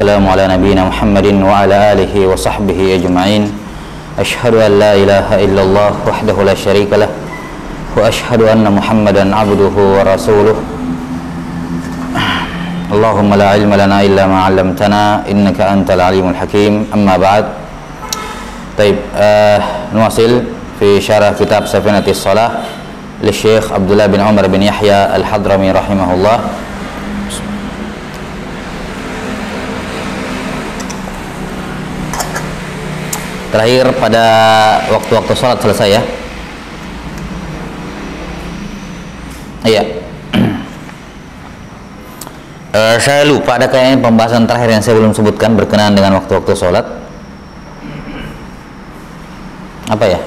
Assalamu ala nabiyyina Muhammadin wa ala alihi wa sahbihi ajma'in. Asyhadu an la ilaha illallah wahdahu la syarika lah wa asyhadu anna Muhammadan abduhu wa rasuluh. Allahumma la ilma lana illa ma 'allamtana innaka antal alimul hakim. Amma ba'd. Baik, nuwasil fi syarah kitab Safinatis Shalah li Syekh Abdullah bin Umar bin Yahya Al-Hadrami rahimahullah. Terakhir pada waktu-waktu sholat selesai ya. Iya. Saya lupa ada kayaknya pembahasan terakhir yang saya belum sebutkan berkenaan dengan waktu-waktu sholat. Apa ya?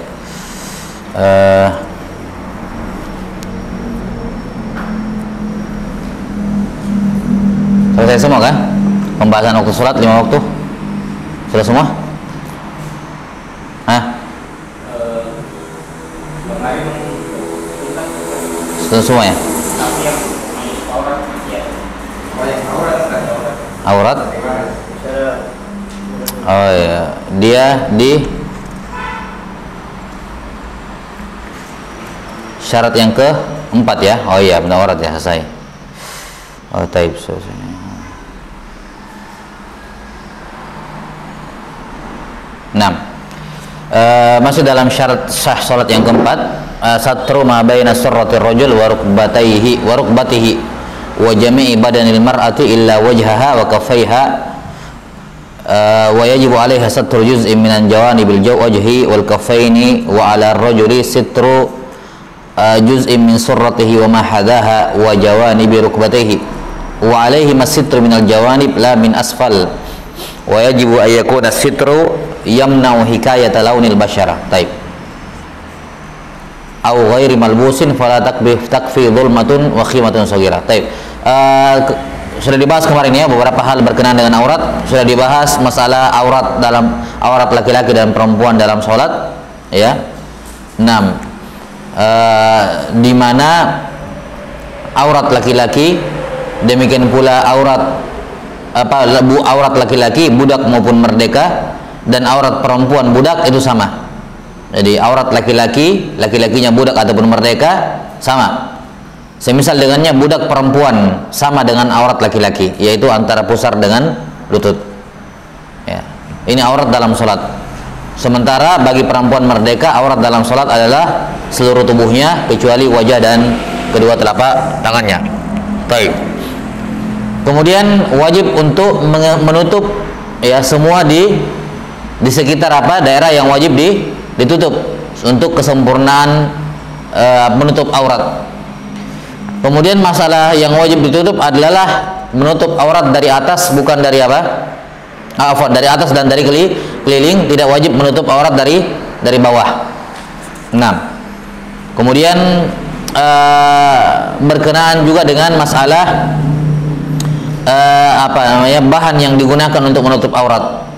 Selesai semua kan? Pembahasan waktu sholat 5 waktu. Sudah semua? Sudah semua ya? Aurat? Oh ya, dia di syarat yang keempat ya? Oh iya, benar, aurat ya, selesai. Oh, taib, selesai. Masih dalam syarat sah salat yang keempat, satru ma baina surratir rajul wa rukbatayhi wa jami'i badanil mar'ati illa wajhaha wa kaffaiha wa yajibu 'alaiha satru juz'in minan jawanibil wajhi wal kaffaini wa 'ala ar-rajuli sitru juz'in min surratihi wa ma hadaha wa jawanibi rukbatayhi wa 'alaihi masitru minal jawanib la min asfal wa yajibu an yakuna sitru yamna'u hikayata launil basyara. Taib. Au ghairi malbusin fala takfi dhulmatun wa khimatun saghira. Taib. Sudah dibahas kemarin ya beberapa hal berkenaan dengan aurat. Sudah dibahas masalah aurat dalam aurat laki-laki dan perempuan dalam sholat ya. 6. Di mana aurat laki-laki demikian pula aurat laki-laki budak maupun merdeka, dan aurat perempuan budak itu sama. Jadi aurat laki-lakinya budak ataupun merdeka sama. Semisal dengannya budak perempuan sama dengan aurat laki-laki, yaitu antara pusar dengan lutut. Ya. Ini aurat dalam sholat. Sementara bagi perempuan merdeka, aurat dalam sholat adalah seluruh tubuhnya kecuali wajah dan kedua telapak tangannya. Baik. Kemudian wajib untuk menutup ya semua di sekitar daerah yang wajib ditutup untuk kesempurnaan menutup aurat. Kemudian masalah yang wajib ditutup adalah menutup aurat dari atas, bukan dari dari atas dan dari keliling. Tidak wajib menutup aurat dari bawah. 6. Kemudian berkenaan juga dengan masalah bahan yang digunakan untuk menutup aurat.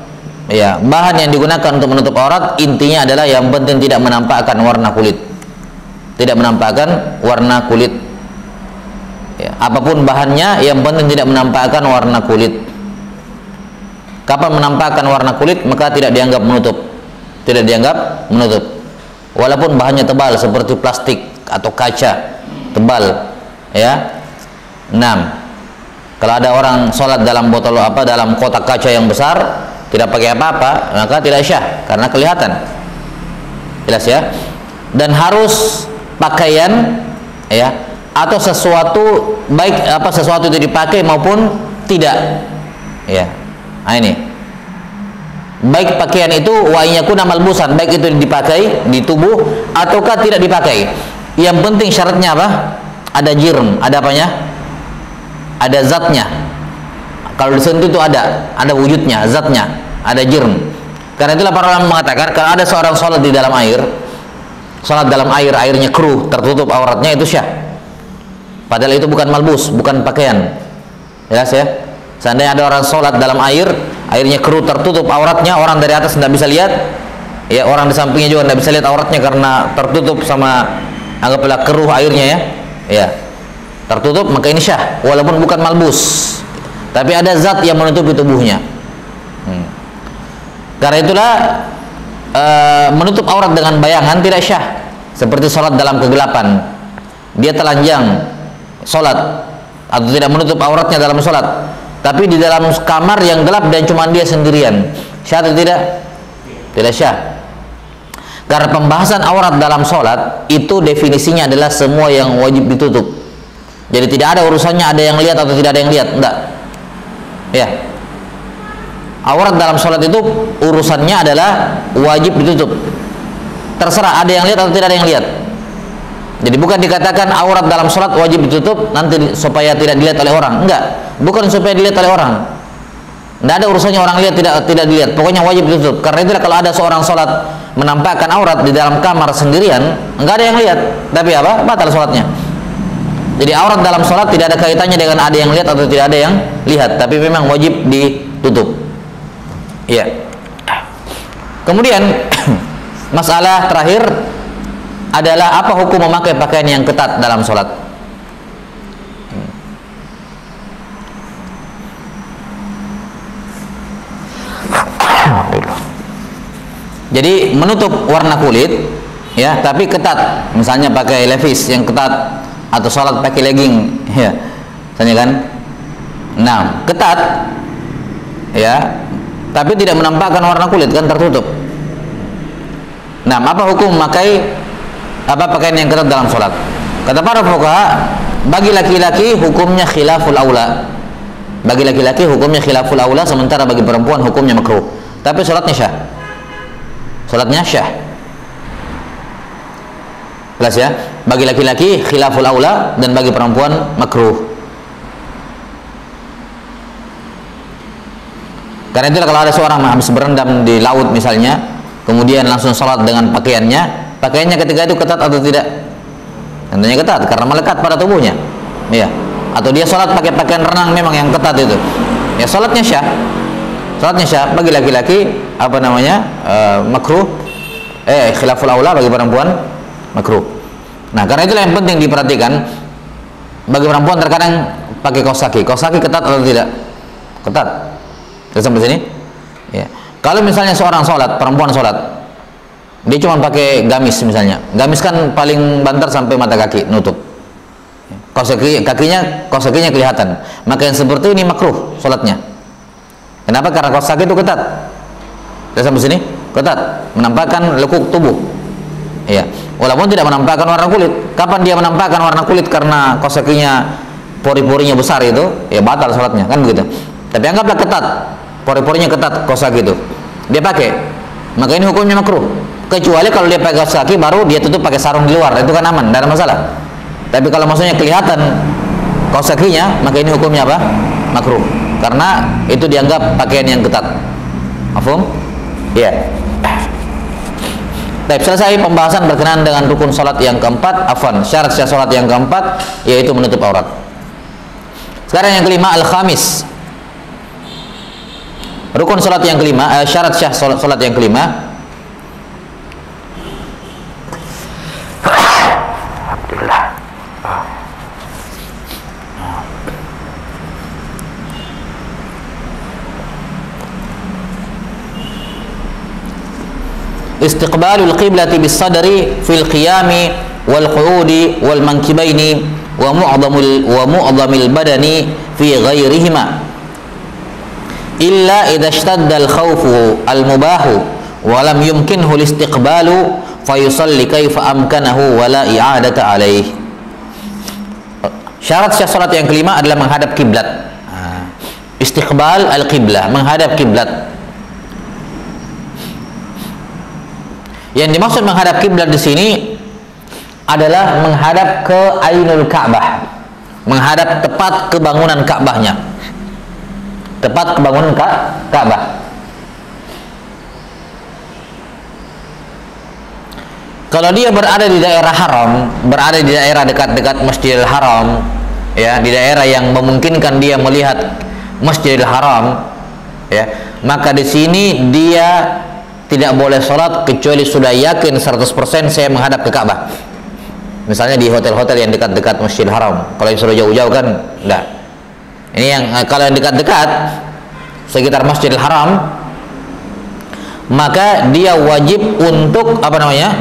Ya, bahan yang digunakan untuk menutup aurat intinya adalah yang penting tidak menampakkan warna kulit. Tidak menampakkan warna kulit. Ya, apapun bahannya yang penting tidak menampakkan warna kulit. Kapan menampakkan warna kulit maka tidak dianggap menutup. Tidak dianggap menutup. Walaupun bahannya tebal seperti plastik atau kaca tebal, ya. 6. Kalau ada orang sholat dalam dalam kotak kaca yang besar, tidak pakai apa-apa, maka tidak syah karena kelihatan. Jelas ya? Dan harus pakaian ya atau sesuatu, baik sesuatu itu dipakai maupun tidak. Ya. Nah ini. Baik pakaian itu wa yakuna malbusan, baik itu dipakai di tubuh ataukah tidak dipakai. Yang penting syaratnya apa? Ada jirm, ada apanya? Ada zatnya. Kalau disentuh itu ada wujudnya, zatnya, ada jirm. Karena itulah para ulama mengatakan kalau ada seorang sholat di dalam air, sholat dalam air, airnya keruh, tertutup auratnya, itu syah. Padahal itu bukan malbus, bukan pakaian. Jelas ya? Seandainya ada orang sholat dalam air, airnya keruh, tertutup auratnya, orang dari atas tidak bisa lihat, ya orang di sampingnya juga tidak bisa lihat auratnya karena tertutup sama, anggaplah keruh airnya ya, tertutup, maka ini syah walaupun bukan malbus. tapi ada zat yang menutupi tubuhnya. Karena itulah menutup aurat dengan bayangan tidak syah. Seperti sholat dalam kegelapan, dia telanjang sholat atau tidak menutup auratnya dalam sholat, tapi di dalam kamar yang gelap dan cuma dia sendirian, syah atau tidak? Tidak syah. Karena pembahasan aurat dalam sholat itu definisinya adalah semua yang wajib ditutup. Jadi tidak ada urusannya ada yang lihat atau tidak ada yang lihat, enggak. Ya. Aurat dalam sholat itu urusannya adalah wajib ditutup. Terserah ada yang lihat atau tidak ada yang lihat. Jadi bukan dikatakan aurat dalam sholat wajib ditutup nanti supaya tidak dilihat oleh orang. Enggak, bukan supaya dilihat oleh orang. Tidak ada urusannya orang lihat tidak dilihat. Pokoknya wajib ditutup. Karena itulah kalau ada seorang sholat menampakkan aurat di dalam kamar sendirian, enggak ada yang lihat. Tapi apa? Batal sholatnya. Jadi aurat dalam sholat tidak ada kaitannya dengan ada yang lihat atau tidak ada yang lihat. Tapi memang wajib ditutup. Iya. Kemudian masalah terakhir adalah apa hukum memakai pakaian yang ketat dalam sholat. Jadi menutup warna kulit, ya, tapi ketat. Misalnya pakai levis yang ketat atau sholat pakai legging, ya, misalnya kan. Nah, ketat, ya, tapi tidak menampakkan warna kulit, kan tertutup. Nah, apa hukum memakai pakaian yang ketat dalam sholat? Kata para fuqaha, bagi laki-laki hukumnya khilaful aula. Bagi laki-laki hukumnya khilaful aula, sementara bagi perempuan hukumnya makruh. Tapi sholatnya syah. Sholatnya syah. Jelas ya? Bagi laki-laki khilaful aula dan bagi perempuan makruh. Karena itulah kalau ada seorang habis berendam di laut misalnya, kemudian langsung sholat dengan pakaiannya ketika itu ketat atau tidak? Tentunya ketat karena melekat pada tubuhnya, ya. Atau dia sholat pakai pakaian renang memang yang ketat itu, ya sholatnya syah. Sholatnya syah. Bagi laki-laki makruh, khilaful aula, bagi perempuan makruh. Nah, karena itulah yang penting diperhatikan. Bagi perempuan terkadang pakai kaos kaki ketat atau tidak? Ketat. Sudah sampai sini? Ya. Kalau misalnya seorang sholat, perempuan sholat, dia cuma pakai gamis misalnya. Gamis kan paling banter sampai mata kaki, nutup. Kaos kakinya kelihatan. Maka yang seperti ini makruh sholatnya. Kenapa? Karena kaos kaki itu ketat. Sudah sampai sini? Ketat, menampakkan lekuk tubuh. Ya. Walaupun tidak menampakkan warna kulit. Kapan dia menampakkan warna kulit karena kaos kakinya pori-porinya besar itu, ya batal sholatnya, kan begitu. Tapi anggaplah ketat, pori-porinya ketat kaos kaki itu, dia pakai, maka ini hukumnya makruh. Kecuali kalau dia pakai kaos kaki baru dia tutup pakai sarung di luar, itu kan aman, tidak ada masalah. Tapi kalau maksudnya kelihatan kaos kakinya, maka ini hukumnya apa? Makruh, karena itu dianggap pakaian yang ketat. Mafhum? Ya. Baik, selesai pembahasan berkenaan dengan rukun salat yang keempat, syarat salat yang keempat, yaitu menutup aurat. Sekarang yang kelima, al-khamis. Rukun salat yang kelima, syarat syah salat yang kelima. Alhamdulillah. Istiqbalul qiblati bis sadri fil qiyami wal qu'udi wal mankibaini wa mu'dhamil badani fi ghairihima illa idza ishtadda al khawfu al mubahu wa lam yumkinhu al istiqbalu fayusalli kaifa amkanahu wa la i'adata alaih. Syarat sah salat yang kelima adalah menghadap kiblat. Istiqbal al qiblah, menghadap kiblat. Yang dimaksud menghadap kiblat di sini adalah menghadap ke Ainul Ka'bah, menghadap tepat ke bangunan Ka'bahnya, tepat ke bangunan Ka'bah. Kalau dia berada di daerah haram, berada di daerah dekat-dekat Masjidil Haram, ya, di daerah yang memungkinkan dia melihat Masjidil Haram, ya, maka di sini dia tidak boleh sholat kecuali sudah yakin 100% saya menghadap ke Ka'bah. Misalnya di hotel-hotel yang dekat-dekat Masjidil Haram. Kalau yang sudah jauh-jauh kan enggak. Ini yang kalau yang dekat-dekat sekitar Masjidil Haram, maka dia wajib untuk apa namanya?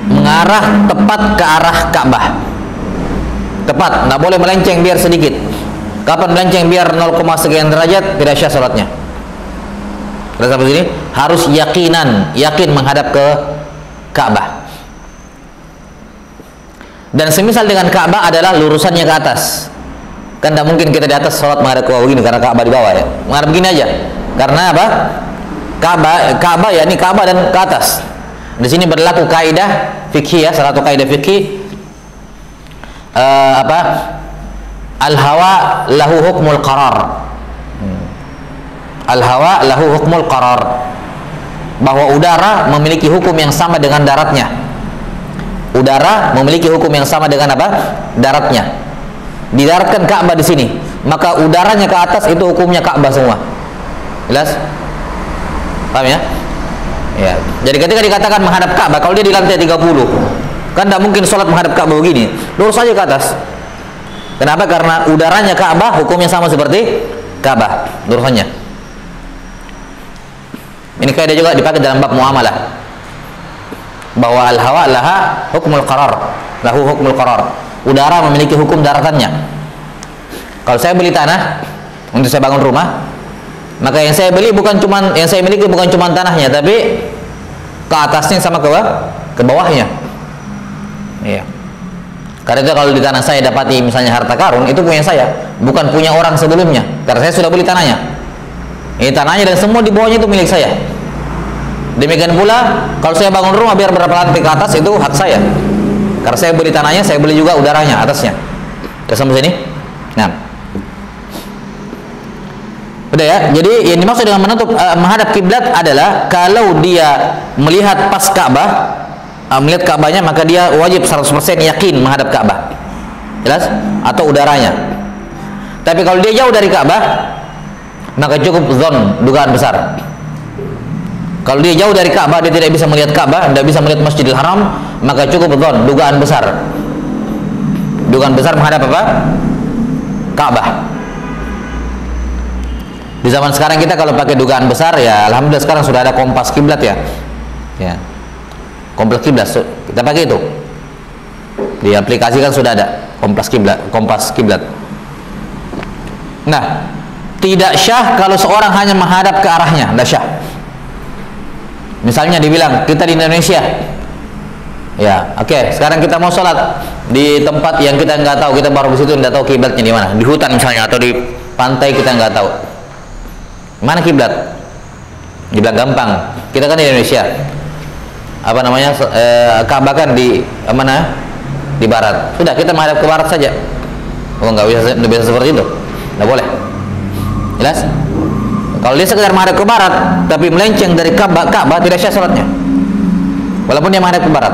Mengarah tepat ke arah Ka'bah. Tepat, nggak boleh melenceng biar sedikit. Kapan melenceng biar 0, sekian derajat tidak syah salatnya. Kita sampai sini harus yakin menghadap ke Ka'bah. Dan semisal dengan Ka'bah adalah lurusannya ke atas. Kan tidak mungkin kita di atas sholat menghadap ke bawah begini karena Ka'bah di bawah ya. Menghadap begini aja. Karena apa? Ka'bah ya, ini Ka'bah dan ke atas. Di sini berlaku kaidah fikih ya, salah satu kaidah fikih al-hawa lahu hukmul qarar. Al-hawa lahu hukmul qarar. Bahwa udara memiliki hukum yang sama dengan daratnya. Udara memiliki hukum yang sama dengan apa? Daratnya. Didaratkan Ka'bah di sini, maka udaranya ke atas itu hukumnya Ka'bah semua. Jelas? Paham ya? Ya. Jadi ketika dikatakan menghadap Ka'bah, kalau dia di lantai 30, kan tidak mungkin sholat menghadap Ka'bah begini, lurus saja ke atas. Kenapa? Karena udaranya Ka'bah hukumnya sama seperti Ka'bah, lurusannya. Ini kaidah juga dipakai dalam bab muamalah. Bahwa al-hawa laha hukmul qarar, lahu hukmul qarar. Udara memiliki hukum daratannya. Kalau saya beli tanah untuk saya bangun rumah, maka yang saya miliki bukan cuma tanahnya, tapi ke atasnya sama ke bawahnya. Iya. Karena itu kalau di tanah saya dapati misalnya harta karun, itu punya saya, bukan punya orang sebelumnya. Karena saya sudah beli tanahnya. Ini tanahnya dan semua di bawahnya itu milik saya. Demikian pula kalau saya bangun rumah biar berapa lantai ke atas itu hak saya. Karena saya beli tanahnya, saya beli juga udaranya atasnya. Kita sampai sini. Nah, udah ya. Jadi yang dimaksud dengan menghadap kiblat adalah kalau dia melihat pas Ka'bah, melihat Ka'bahnya, maka dia wajib 100% yakin menghadap Ka'bah. Jelas? Atau udaranya. Tapi kalau dia jauh dari Ka'bah, maka cukup zon, dugaan besar. Kalau dia jauh dari Ka'bah, dia tidak bisa melihat Ka'bah, tidak bisa melihat Masjidil Haram, maka cukup zon, dugaan besar. Dugaan besar menghadap apa? Ka'bah. Di zaman sekarang kita kalau pakai dugaan besar ya, alhamdulillah sekarang sudah ada kompas kiblat ya. Ya. Kompas kiblat kita pakai itu. Di aplikasi kan sudah ada kompas kiblat. Nah, tidak syah kalau seorang hanya menghadap ke arahnya, tidak syah. Misalnya dibilang kita di Indonesia, ya, oke, sekarang kita mau sholat di tempat yang kita nggak tahu, kita baru di situ nggak tahu kiblatnya di mana, di hutan misalnya atau di pantai kita nggak tahu, mana kiblat? Dibilang gampang, kita kan di Indonesia, apa namanya, Ka'bah kan di mana? Di barat. Sudah kita menghadap ke barat saja. Oh, nggak bisa seperti itu, nggak boleh. Jelas? Kalau dia sekedar menghadap ke barat tapi melenceng dari Ka'bah tidak syah salatnya. Walaupun dia menghadap ke barat.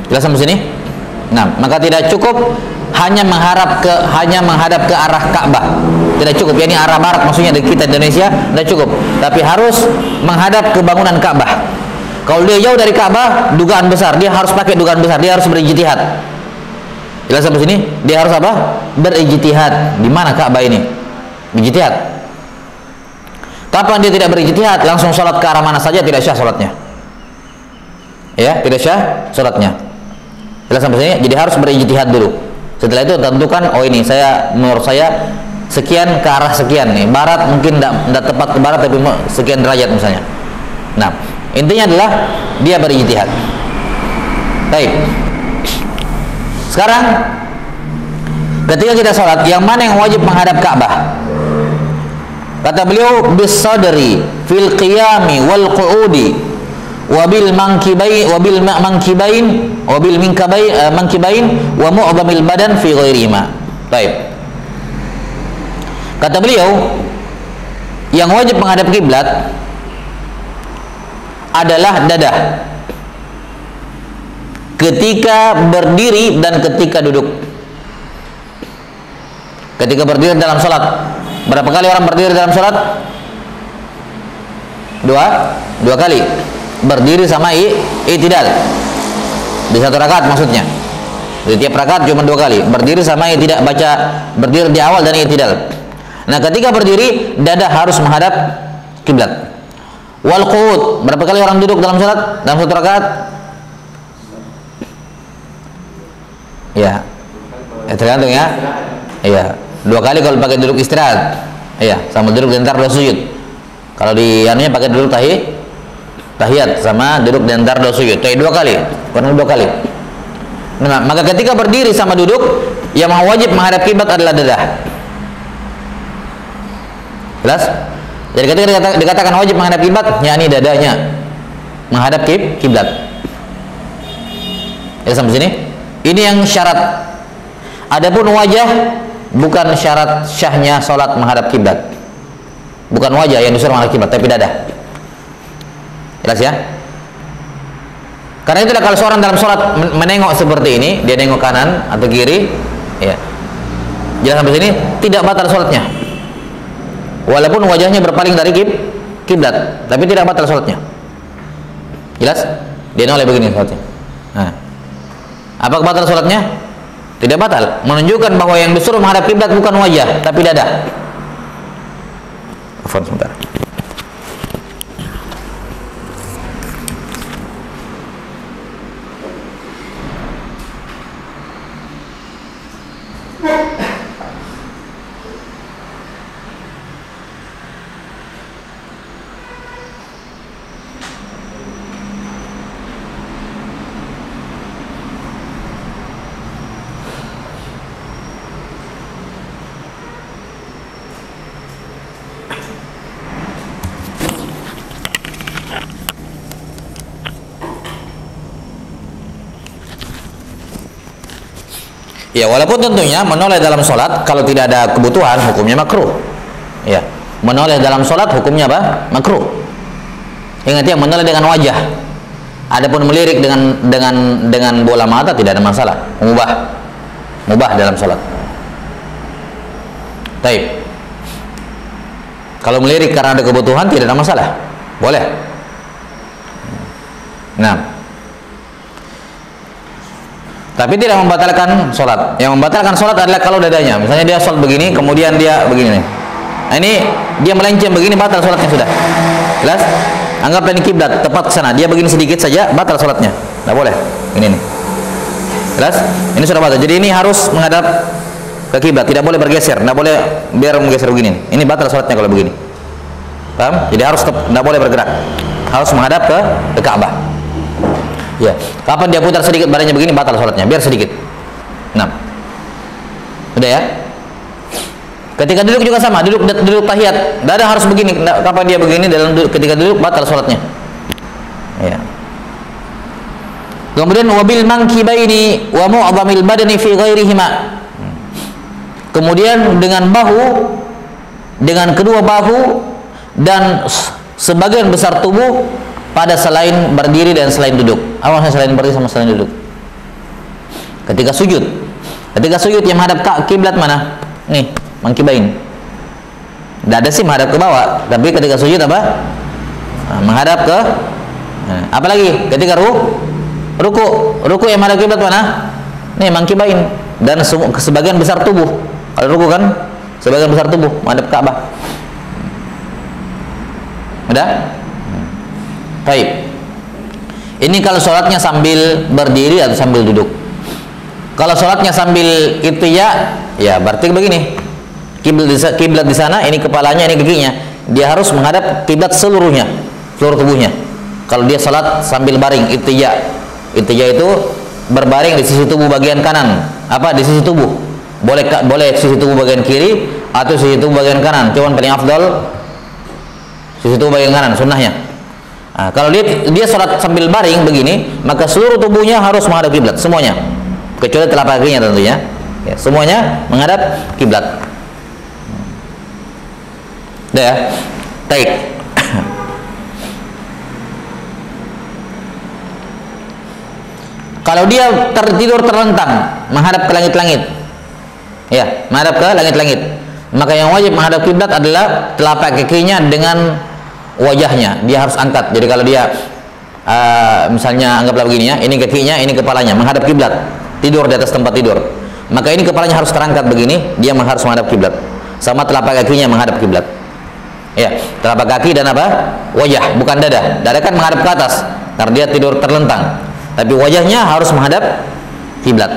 Jelas sampai sini? Nah, maka tidak cukup hanya menghadap ke arah Ka'bah. Tidak cukup, yakni arah barat maksudnya dari kita Indonesia, tidak cukup. Tapi harus menghadap ke bangunan Ka'bah. Kalau dia jauh dari Ka'bah, dugaan besar, dia harus pakai dugaan besar, dia harus berijtihad. Jelas sampai sini? Dia harus apa? Berijtihad. Di mana Ka'bah ini? Berijtihad. Kapan dia tidak berijtihad, langsung sholat ke arah mana saja tidak syah sholatnya. Ya, tidak syah sholatnya. Jelas sampai sini? Jadi harus berijtihad dulu. Setelah itu tentukan, oh ini menurut saya sekian ke arah sekian nih. Barat mungkin tidak tepat ke barat tapi sekian derajat misalnya. Nah, intinya adalah dia berijtihad. Baik. Sekarang ketika kita sholat, yang mana yang wajib menghadap Ka'bah? Kata beliau, bisadri fil qiyami wal qu'udi wabil mankibain wa mu'dhamil badan fi ghairihima. Baik. Kata beliau, yang wajib menghadap kiblat adalah dada ketika berdiri dan ketika duduk. Ketika berdiri dalam sholat, berapa kali orang berdiri dalam sholat? Dua kali. Berdiri sama i'tidal di satu rakaat maksudnya. Di tiap rakaat cuma 2 kali. Berdiri sama tidak baca, berdiri di awal dan i'tidal. Nah, ketika berdiri dada harus menghadap kiblat. Wal qu'ud, berapa kali orang duduk dalam salat dalam satu rakaat? Ya. Tergantung ya. Iya, 2 kali kalau pakai duduk istirahat. Iya, sama duduk di antara 2 sujud. Kalau di anunya pakai duduk tahiyat sama duduk di antara 2 sujud. Itu 2 kali, kurang 2 kali. Nah, maka ketika berdiri sama duduk, yang wajib menghadap kiblat adalah dada. Jelas? Jadi ketika dikatakan wajib menghadap kiblat, yakni dadanya menghadap kiblat. Ya, sampai sini. Ini yang syarat. Adapun wajah bukan syarat syahnya salat menghadap kiblat. Bukan wajah yang disuruh menghadap kiblat, tapi dada. Jelas ya? Karena itulah kalau seorang dalam salat menengok seperti ini, dia nengok kanan atau kiri, ya. Jelas sampai sini, tidak batal salatnya. Walaupun wajahnya berpaling dari kiblat, tapi tidak batal salatnya. Jelas? Dia noleh begini salatnya. Nah. Apakah batal salatnya? Tidak batal. Menunjukkan bahwa yang disuruh menghadap kiblat bukan wajah, tapi dada. Afwan sebentar. Ya, walaupun tentunya menoleh dalam sholat kalau tidak ada kebutuhan hukumnya makruh. Ya, menoleh dalam sholat hukumnya apa? Makruh. Ingat ya, menoleh dengan wajah. Adapun melirik dengan bola mata tidak ada masalah. Mubah dalam sholat. Taib. Kalau melirik karena ada kebutuhan tidak ada masalah. Boleh. Nah. Tapi tidak membatalkan sholat. Yang membatalkan sholat adalah kalau dadanya. Misalnya dia sholat begini, kemudian dia begini nih. Nah, ini dia melenceng begini, batal sholatnya sudah. Jelas? Anggaplah ini kiblat, tepat ke sana. Dia begini sedikit saja, batal sholatnya. Tidak boleh. Ini nih. Jelas? Ini sudah batal. Jadi ini harus menghadap ke kiblat. Tidak boleh bergeser. Tidak boleh biar menggeser begini. Ini batal sholatnya kalau begini. Paham? Jadi harus tidak boleh bergerak. Harus menghadap ke Ka'bah. Ya, kapan dia putar sedikit badannya begini batal sholatnya, biar sedikit. Nah, udah ya. Ketika duduk juga sama, duduk tahiyat, dada harus begini. Kapan dia begini ketika duduk batal sholatnya. Ya. Kemudian wabil mankibaini wa mu'dhamil badani fi ghairihima. Kemudian dengan kedua bahu dan sebagian besar tubuh pada selain berdiri dan selain duduk. Apa maksudnya selain berdiri sama selain duduk? Ketika sujud yang menghadap kiblat mana? Nih, mangkibain. Dada sih menghadap ke bawah, tapi ketika sujud apa? Nah, menghadap ke. Nah, apalagi ketika ruku yang menghadap kiblat mana? Nih, mangkibain dan sebagian besar tubuh. Kalau ruku kan sebagian besar tubuh menghadap Ka'bah. Udah? Baik. Ini kalau sholatnya sambil berdiri atau sambil duduk. Kalau sholatnya sambil ittiya, ya berarti begini. Kiblat di sana, ini kepalanya, ini kakinya. Dia harus menghadap kiblat seluruhnya, seluruh tubuhnya. Kalau dia sholat sambil baring, ittiya. Ittiya itu berbaring di sisi tubuh bagian kanan. Apa di sisi tubuh? Boleh sisi tubuh bagian kiri atau sisi tubuh bagian kanan. Cuman paling afdal sisi tubuh bagian kanan, sunnahnya. Nah, kalau dia sholat sambil baring begini, maka seluruh tubuhnya harus menghadap kiblat, semuanya, kecuali telapak kakinya tentunya. Ya, semuanya menghadap kiblat. Udah ya, baik. Kalau dia tertidur terlentang, menghadap ke langit-langit, ya, menghadap ke langit-langit, maka yang wajib menghadap kiblat adalah telapak kakinya dengan wajahnya. Dia harus angkat. Jadi kalau dia misalnya anggaplah begini ya, ini kakinya, ini kepalanya menghadap kiblat, tidur di atas tempat tidur, maka ini kepalanya harus terangkat begini, dia harus menghadap kiblat, sama telapak kakinya menghadap kiblat. Ya, telapak kaki dan apa? Wajah, bukan dada. Dada kan menghadap ke atas karena dia tidur terlentang, tapi wajahnya harus menghadap kiblat.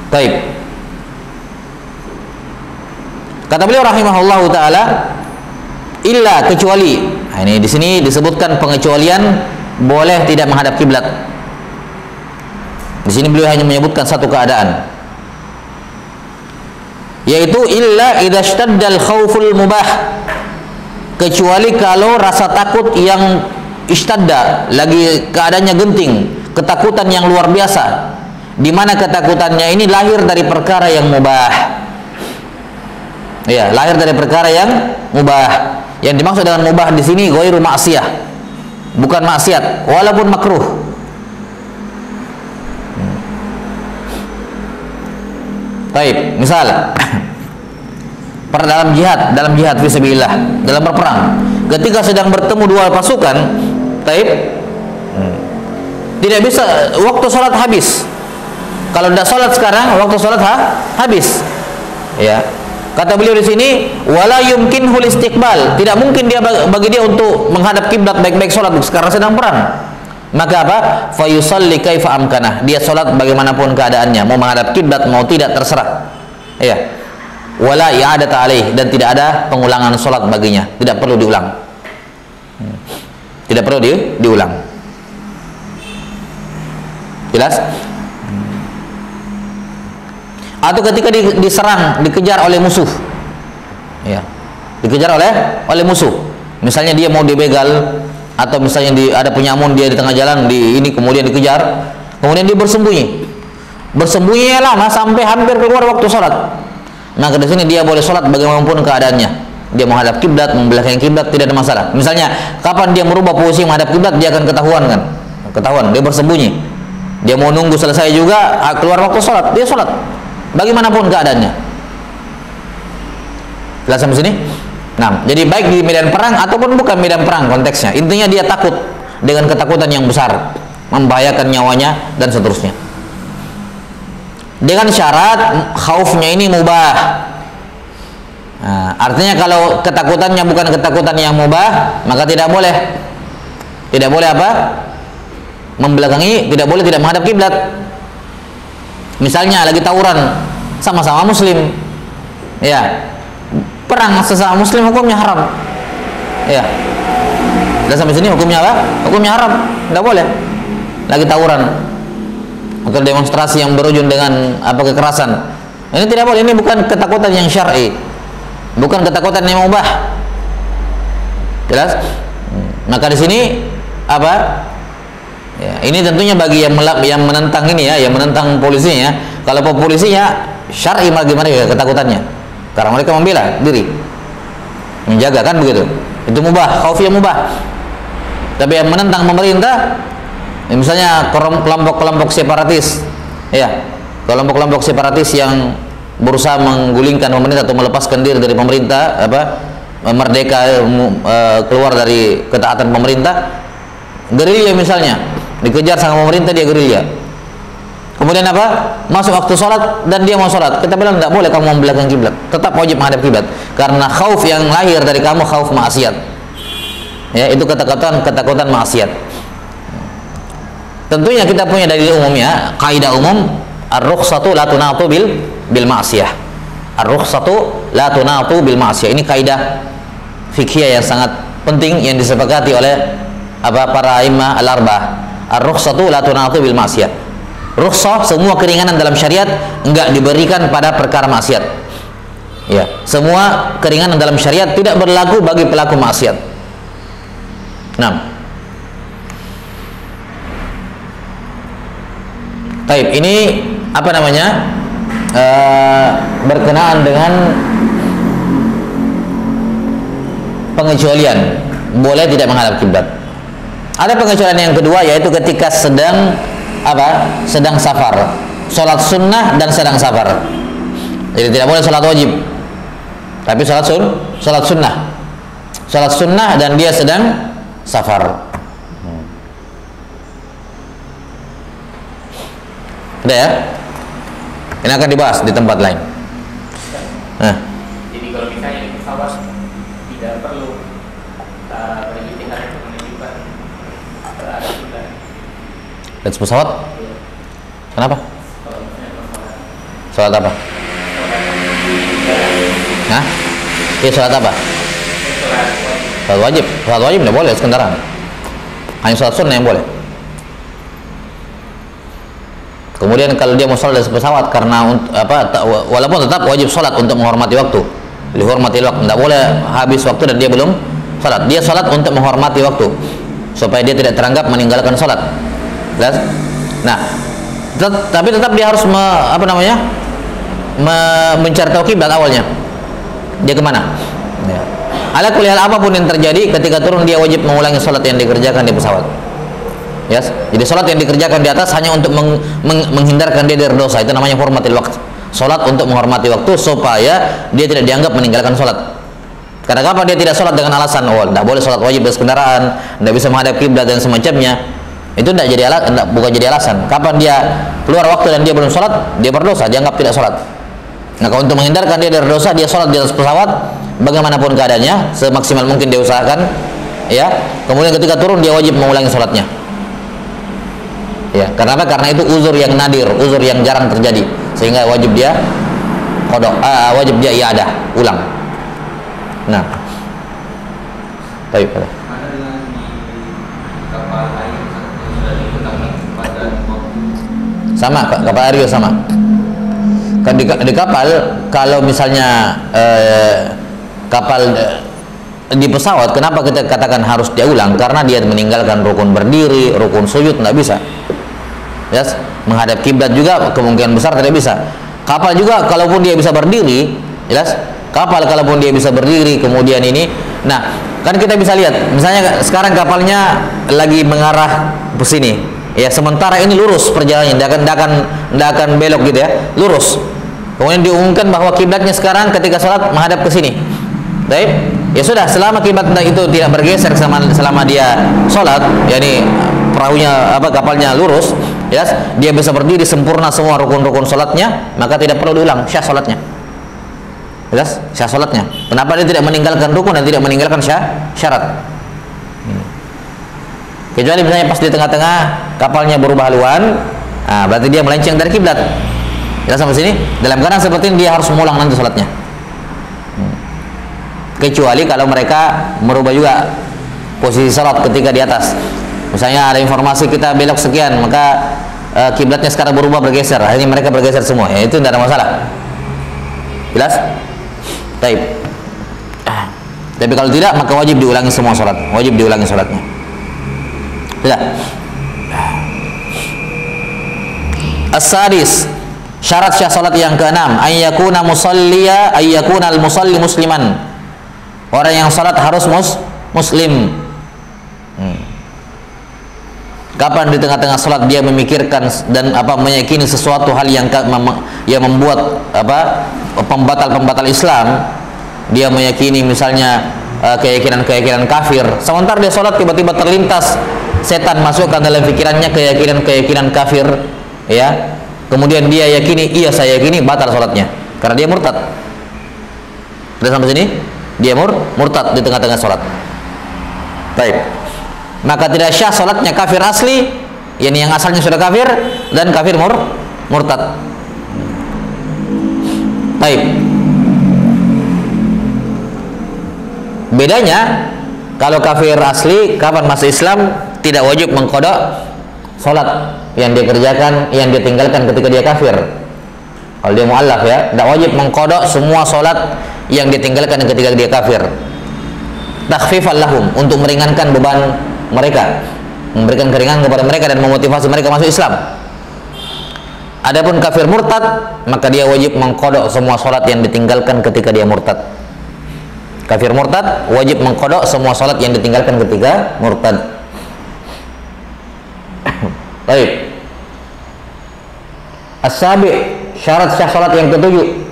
Baik. Kata beliau rahimahullahu taala, illa, kecuali. Nah, ini di sini disebutkan pengecualian boleh tidak menghadap kiblat. Di sini beliau hanya menyebutkan satu keadaan, yaitu illa idza ishtaddal khauful mubah, kecuali kalau rasa takut yang ishtadda, lagi keadaannya genting, ketakutan yang luar biasa, di mana ketakutannya ini lahir dari perkara yang mubah. Ya, lahir dari perkara yang mubah. Yang dimaksud dengan mubah di sini ghairu ma'siyah, bukan maksiat, walaupun makruh. Baik, misal dalam jihad fisabilillah, dalam berperang, ketika sedang bertemu dua pasukan, baik, tidak bisa waktu sholat habis. Kalau tidak sholat sekarang, waktu sholat habis. Ya. Kata beliau di sini, wala yumkinhul istiqbal, tidak mungkin dia bagi dia untuk menghadap kiblat baik-baik sholat sekarang sedang perang. Maka apa? Fayusalli kaifa amkanah, dia sholat bagaimanapun keadaannya, mau menghadap kiblat mau tidak terserah. Ya. Wala i'adata alaih, dan tidak ada pengulangan sholat baginya, tidak perlu diulang. Tidak perlu diulang. Jelas? Atau ketika diserang, dikejar oleh musuh, ya, dikejar oleh musuh, misalnya dia mau dibegal, atau misalnya ada penyamun dia di tengah jalan, ini kemudian dikejar, kemudian dia bersembunyi lama sampai hampir keluar waktu sholat. Maka di sini dia boleh sholat bagaimanapun keadaannya, dia menghadap kiblat, membelakangi kiblat, tidak ada masalah. Misalnya kapan dia merubah posisi menghadap kiblat, dia akan ketahuan dia bersembunyi, dia mau nunggu selesai juga, keluar waktu sholat, dia sholat bagaimanapun keadaannya. Jelas sampai sini? Nah, jadi baik di medan perang ataupun bukan medan perang konteksnya, intinya dia takut dengan ketakutan yang besar, membahayakan nyawanya dan seterusnya. Dengan syarat khaufnya ini mubah. Nah, artinya kalau ketakutannya bukan ketakutan yang mubah, maka tidak boleh apa? Membelakangi, tidak boleh tidak menghadap kiblat. Misalnya lagi tawuran sama-sama muslim, ya, perang sesama muslim hukumnya haram, ya. Dan sampai sini hukumnya apa? Hukumnya haram, tidak boleh. Lagi tawuran atau demonstrasi yang berujung dengan apa kekerasan, ini tidak boleh. Ini bukan ketakutan yang syar'i, bukan ketakutan yang mubah. Jelas? Maka di sini apa? Ya, ini tentunya bagi yang menentang ini ya, yang menentang polisinya. Kalau polisinya syar'i bagaimana ya ketakutannya? Karena mereka membela diri, menjaga, kan begitu. Itu mubah, khauf yang mubah. Tapi yang menentang pemerintah, ya misalnya kelompok-kelompok separatis, ya, kelompok-kelompok separatis yang berusaha menggulingkan pemerintah atau melepaskan diri dari pemerintah, merdeka, keluar dari ketaatan pemerintah, gerilya misalnya, dikejar sama pemerintah, dia gerilya. Kemudian apa? Masuk waktu sholat dan dia mau sholat, kita bilang tidak boleh kamu membelakangi kiblat, tetap wajib menghadap kiblat, karena khauf yang lahir dari kamu khauf maksiat. Ya, itu ketakutan maksiat. Tentunya kita punya dalil umum ya, kaidah umum, ar-rukhsatu la tunatu bil ma'siyah. Ar-rukhsatu la tunatu bil ma'siyah. Ini kaidah fikih yang sangat penting yang disepakati oleh para imam al-arba'ah. Ar-rukhsatu la tunatu bil ma'siyah. Rukhsah, semua keringanan dalam syariat enggak diberikan pada perkara maksiat. Ya, semua keringanan dalam syariat tidak berlaku bagi pelaku maksiat. Nah, baik, ini apa namanya? Berkenaan dengan pengecualian boleh tidak menghadap kiblat. Ada pengecualian yang kedua, yaitu ketika sedang sedang safar, sholat sunnah dan sedang safar. Jadi tidak boleh sholat wajib, tapi sholat sunnah dan dia sedang safar. Udah ya? Ini akan dibahas di tempat lain. Nah. Jadi kalau misalnya di pesawat tidak perlu penelitian untuk menunjukkan arah kiblat. Lihat pesawat? Kenapa? Kalau misalnya pesawat. Sholat apa? Nah? Iya, sholat apa? Sholat wajib. Sholat wajib tidak boleh kendaraan. Hanya sholat sunnah yang boleh. Kemudian kalau dia mau sholat dari pesawat karena walaupun tetap wajib sholat untuk menghormati waktu, dihormati waktu, tidak boleh habis waktu dan dia belum sholat. Dia sholat untuk menghormati waktu supaya dia tidak teranggap meninggalkan sholat. Jelas? Nah, tapi tetap dia harus mencari tahu kiblat awalnya. Dia kemana? Ya. Ala kulli hal apapun yang terjadi ketika turun dia wajib mengulangi sholat yang dikerjakan di pesawat. Yes. Jadi sholat yang dikerjakan di atas hanya untuk menghindarkan dia dari dosa. Itu namanya hormatil waktu. Sholat untuk menghormati waktu supaya dia tidak dianggap meninggalkan sholat. Karena kapan dia tidak sholat dengan alasan tidak boleh sholat wajib dari kendaraan, tidak bisa menghadap kiblat dan semacamnya, itu bukan jadi alasan. Kapan dia keluar waktu dan dia belum sholat, dia berdosa, dianggap tidak sholat. Nah, kalau untuk menghindarkan dia dari dosa, dia sholat di atas pesawat, bagaimanapun keadaannya, semaksimal mungkin dia usahakan, ya. Kemudian ketika turun dia wajib mengulangi sholatnya. Ya, karena apa? Karena itu uzur yang nadir, uzur yang jarang terjadi, sehingga wajib dia wajib dia iadah, ulang. Nah, baik. Mana dengan di kapal air yang sudah digunakan pada sama kapal air juga sama. Kan di kapal kalau misalnya kapal di pesawat, kenapa kita katakan harus dia ulang? Karena dia meninggalkan rukun berdiri, rukun sujud, tidak bisa. Yes, menghadap kiblat juga kemungkinan besar tidak bisa. Kapal juga kalaupun dia bisa berdiri, jelas. Kapal kalaupun dia bisa berdiri, kemudian ini, nah kan kita bisa lihat, misalnya sekarang kapalnya lagi mengarah ke sini, ya sementara ini lurus perjalanannya, tidak akan belok gitu ya, lurus. Kemudian diumumkan bahwa kiblatnya sekarang ketika sholat menghadap ke sini. Baik, ya sudah, selama kiblat itu tidak bergeser selama dia sholat, yakni perahunya kapalnya lurus, ya, dia bisa berdiri sempurna semua rukun-rukun sholatnya, maka tidak perlu diulang, syah sholatnya. Jelas? Syah sholatnya. Kenapa dia tidak meninggalkan rukun dan tidak meninggalkan syarat? Kecuali misalnya pas di tengah-tengah kapalnya berubah haluan, berarti dia melenceng dari kiblat. Jelas sampai sini? Dalam keadaan seperti ini dia harus mengulang nanti sholatnya. Kecuali kalau mereka merubah juga posisi sholat ketika di atas. Misalnya ada informasi kita belok sekian, maka kiblatnya sekarang berubah, bergeser. Akhirnya mereka bergeser semua. Ya, itu tidak ada masalah. Jelas? Baik. Tapi kalau tidak, maka wajib diulangi semua sholat. Wajib diulangi sholatnya. Sudah. As-sadis, syarat syah sholat yang keenam, ayyakuna musalliya, ayyakuna al-musalli musliman. Orang yang sholat harus muslim. Kapan di tengah-tengah sholat dia memikirkan dan meyakini sesuatu hal yang membuat pembatal Islam, dia meyakini misalnya keyakinan kafir, sementara dia sholat tiba-tiba terlintas setan masukkan dalam pikirannya keyakinan kafir, ya, kemudian dia yakini, iya saya yakini, batal sholatnya karena dia murtad. Sudah sampai sini? Dia murtad di tengah-tengah sholat. Baik, maka tidak syah sholatnya kafir asli, yang asalnya sudah kafir, dan kafir murtad. Baik. Bedanya, kalau kafir asli kapan masuk Islam tidak wajib mengqada sholat yang dia kerjakan, yang dia tinggalkan ketika dia kafir. Kalau dia mu'allaf, ya, tidak wajib mengqada semua sholat yang ditinggalkan ketika dia kafir. Takhfifan lahum, untuk meringankan beban mereka, memberikan keringanan kepada mereka dan memotivasi mereka masuk Islam. Adapun kafir murtad, maka dia wajib mengqada semua sholat yang ditinggalkan ketika dia murtad. Kafir murtad wajib mengqada semua sholat yang ditinggalkan ketika murtad. Baik. As-sabi, syarat syah sholat yang ketujuh,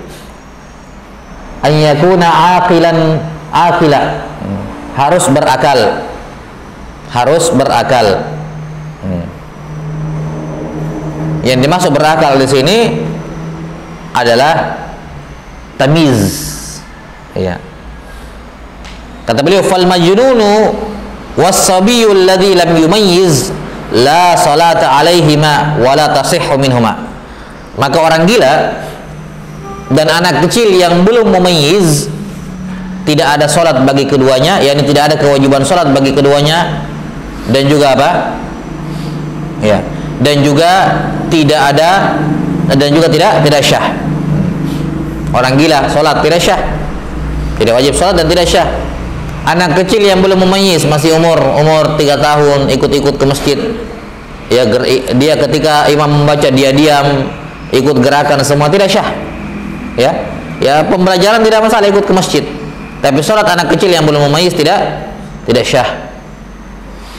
an yakuna aqila, harus berakal. Yang dimaksud berakal di sini adalah tamiz. Ya. Kata beliau, fal majnunu was-sabiyyu alladhi lam yumayyiz la salata alaihima wa la tasihhu minhuma. Maka orang gila dan anak kecil yang belum memayyiz, tidak ada salat bagi keduanya, yakni tidak ada kewajiban salat bagi keduanya, dan juga apa? Ya, dan juga tidak ada, dan juga tidak syah. Orang gila salat tidak syah, tidak wajib salat dan tidak syah. Anak kecil yang belum memayyiz, masih umur 3 tahun, ikut-ikut ke masjid, ya, dia ketika imam membaca dia diam, ikut gerakan semua, tidak syah. Ya, pembelajaran tidak masalah, ikut ke masjid, tapi salat anak kecil yang belum memayyiz tidak syah.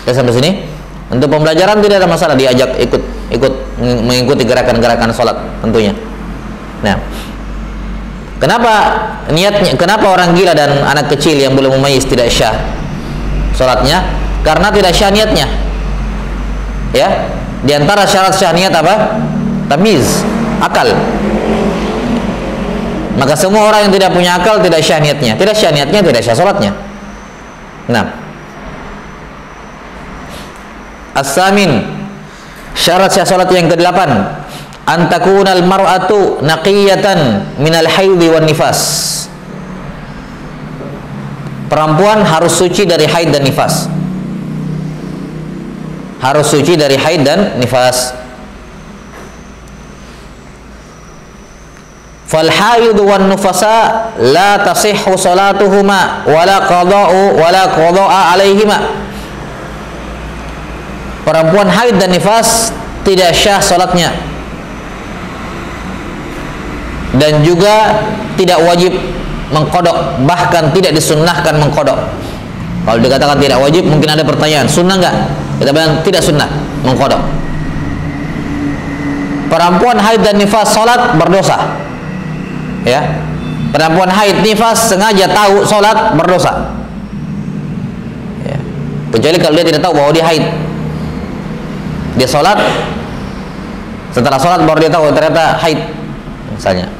Ya, sampai sini untuk pembelajaran tidak ada masalah, diajak ikut mengikuti gerakan-gerakan salat tentunya. Nah, kenapa orang gila dan anak kecil yang belum memayyiz tidak syah salatnya? Karena tidak syah niatnya. Ya, di antara syarat syah niat apa? Tamiz, akal. Maka semua orang yang tidak punya akal tidak syah niatnya, tidak syah salatnya. Nah, as-samin, syarat syah salat yang ke-8, antakunal mar'atu naqiyatan minal haidhi wan nifas. Perempuan harus suci dari haid dan nifas. Harus suci dari haid dan nifas. Fal haid wan nufasa la tasihhu salatuhuma wala qadaa'a alaihima. Perempuan haid dan nifas tidak syah salatnya, dan juga tidak wajib mengkodok, bahkan tidak disunnahkan mengkodok. Kalau dikatakan tidak wajib, mungkin ada pertanyaan, sunnah enggak? Kita bilang tidak sunnah mengkodok. Perempuan haid dan nifas salat berdosa. Ya, perempuan haid nifas sengaja tahu salat berdosa. Ya. Kecuali kalau dia tidak tahu bahwa dia haid, dia salat, setelah salat baru dia tahu ternyata haid, misalnya.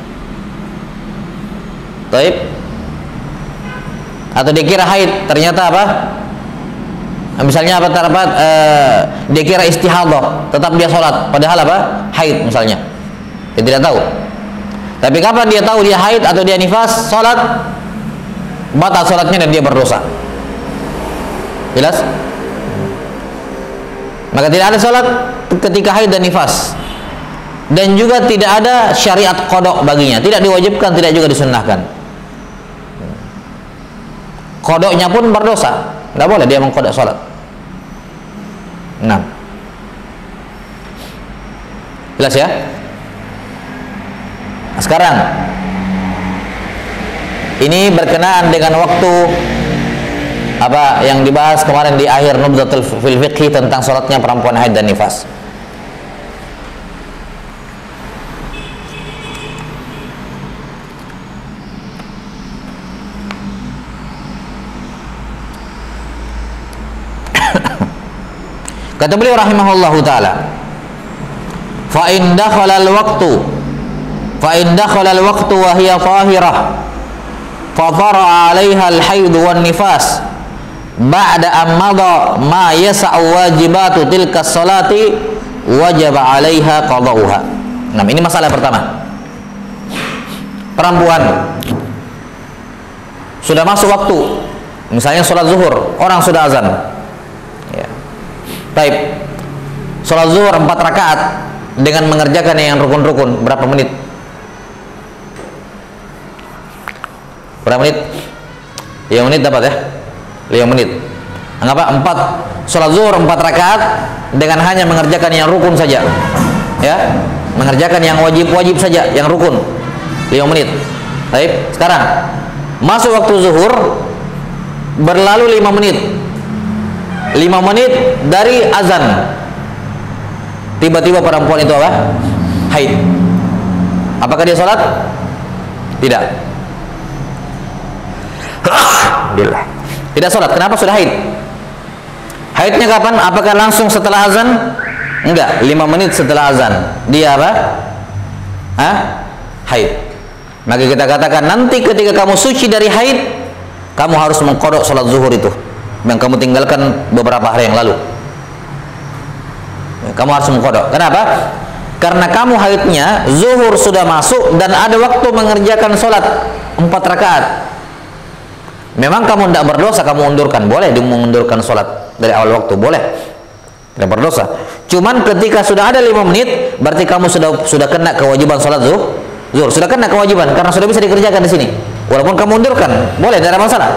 Taib. Atau dia kira haid, ternyata apa? Misalnya apa? Dia kira istihadah, tetap dia salat, padahal apa? Haid misalnya. Dia tidak tahu. Tapi kapan dia tahu dia haid atau dia nifas, salat batal salatnya dan dia berdosa. Jelas? Maka tidak ada salat ketika haid dan nifas, dan juga tidak ada syariat qada baginya, tidak diwajibkan, tidak juga disunnahkan. Qadanya pun berdosa, tidak boleh dia mengqada salat. 6. Jelas ya? Nah, sekarang ini berkenaan dengan waktu apa yang dibahas kemarin di akhir Nubdatul fil Fiqhi tentang salatnya perempuan haid dan nifas. Kata beliau rahimahullahu taala, fa in dakhala al-waqtu wa hiya tahirah fa dhara 'alayha al-haid wan nifas ba'da an madha ma yas'u wajibatu tilka salati wajaba 'alayha qada'uha. Nah, ini masalah pertama. Perempuan sudah masuk waktu, misalnya sholat zuhur, orang sudah azan. Ya. Baik, sholat zuhur 4 rakaat dengan mengerjakan yang rukun-rukun berapa menit? Berapa menit? 5 menit dapat ya? 5 menit. Anggap 4 sholat zuhur 4 rakaat dengan hanya mengerjakan yang rukun saja. Ya, mengerjakan yang wajib-wajib saja, yang rukun. 5 menit. Baik, sekarang masuk waktu zuhur, berlalu 5 menit. 5 menit dari azan. Tiba-tiba perempuan itu apa? Haid. Apakah dia sholat? Tidak. Tidak sholat. Kenapa? Sudah haid. Haidnya kapan? Apakah langsung setelah azan? Enggak, 5 menit setelah azan dia apa? Haid. Maka kita katakan nanti ketika kamu suci dari haid, kamu harus mengqadha salat zuhur itu yang kamu tinggalkan beberapa hari yang lalu. Kamu harus mengqadha. Kenapa? Karena kamu haidnya zuhur sudah masuk dan ada waktu mengerjakan sholat 4 rakaat. Memang kamu tidak berdosa, kamu undurkan, boleh mengundurkan sholat dari awal waktu, boleh, tidak berdosa. Cuman ketika sudah ada 5 menit, berarti kamu sudah kena kewajiban sholat zuhur, sudah kena kewajiban karena sudah bisa dikerjakan di sini. Walaupun kamu undurkan, boleh, tidak ada masalah.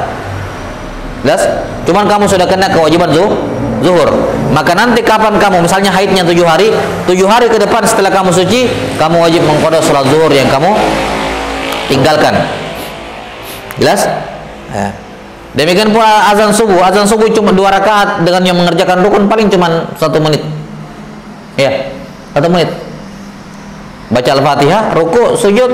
Jelas? Cuman kamu sudah kena kewajiban zuhur. Maka nanti kapan kamu misalnya haidnya 7 hari, 7 hari ke depan setelah kamu suci, kamu wajib mengqadha sholat zuhur yang kamu tinggalkan. Jelas? Ya. Demikian pula azan subuh cuma 2 rakaat dengan yang mengerjakan rukun paling cuma 1 menit. Ya, 1 menit. Baca Al-Fatihah, ruku, sujud,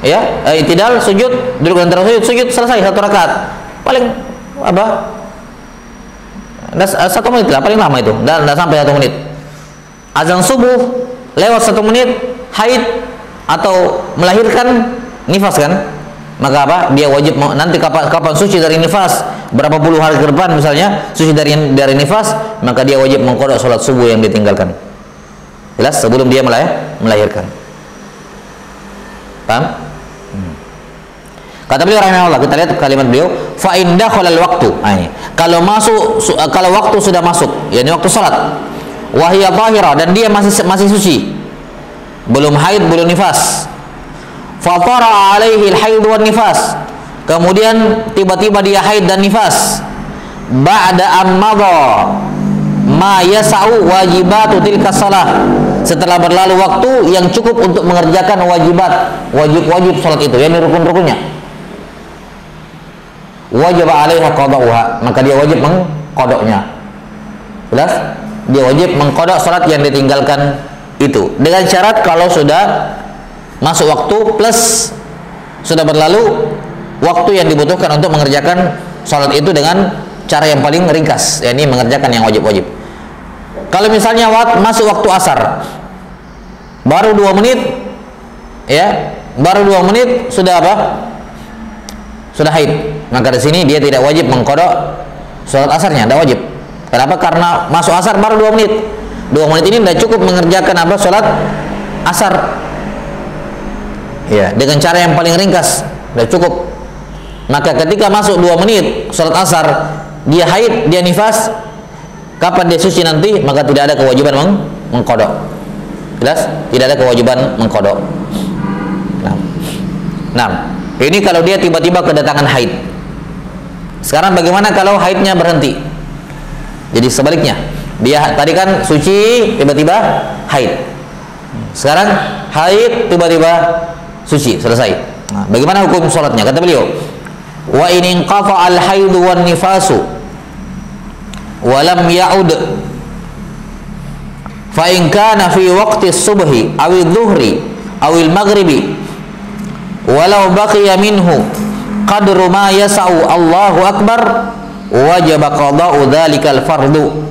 ya, i'tidal, sujud, duduk antara sujud, selesai 1 rakaat. Paling apa? 1 menit lah, paling lama itu, dan tidak sampai 1 menit. Azan subuh lewat 1 menit, haid atau melahirkan nifas kan, maka apa? Dia wajib nanti kapan suci dari nifas, berapa puluh hari ke depan misalnya suci dari nifas, maka dia wajib mengqadha sholat subuh yang ditinggalkan. Jelas? Sebelum dia melahirkan. Paham? Kata beliau rahimahullah, kita lihat kalimat beliau, fa in dakhala al-waqtu. Kalau waktu sudah masuk, yakni waktu salat, wa hiya tahira, dan dia masih suci. Belum haid, belum nifas. Fa tara alaihi al-haid wan nifas. Kemudian tiba-tiba dia haid dan nifas. Ba'da ammadha ma yas'u wajibatu tilka shalah. Setelah berlalu waktu yang cukup untuk mengerjakan wajib salat itu, yakni rukun-rukunnya. Wajib alaiha qada'uha, maka dia wajib mengqada'nya. Jelas? Dia wajib mengqada' salat yang ditinggalkan itu dengan syarat kalau sudah masuk waktu plus sudah berlalu waktu yang dibutuhkan untuk mengerjakan salat itu dengan cara yang paling ringkas, yakni mengerjakan yang wajib-wajib. Kalau misalnya masuk waktu asar baru 2 menit, ya, baru 2 menit sudah apa? Sudah haid, maka di sini dia tidak wajib mengqadha salat asarnya, tidak wajib. Kenapa? Karena masuk asar baru 2 menit. 2 menit ini tidak cukup mengerjakan apa? Salat asar. Ya, dengan cara yang paling ringkas, tidak cukup. Maka ketika masuk 2 menit salat asar, dia haid, dia nifas, kapan dia suci nanti, maka tidak ada kewajiban mengqadha. Jelas? Tidak ada kewajiban mengqadha. Nah, ini kalau dia tiba-tiba kedatangan haid. Sekarang bagaimana kalau haidnya berhenti? Jadi sebaliknya, dia tadi kan suci, tiba-tiba haid. Sekarang haid, tiba-tiba suci, selesai. Nah, bagaimana hukum sholatnya? Kata beliau, wa in inqafa al-haid wan nifasu wa lam ya'ud fa in kana fi waqti subhi aw adh-dhuhri aw al-maghribi walau baqiya minhu qadru ma yas'u Allahu akbar wajib qada'u dzalikal fardu.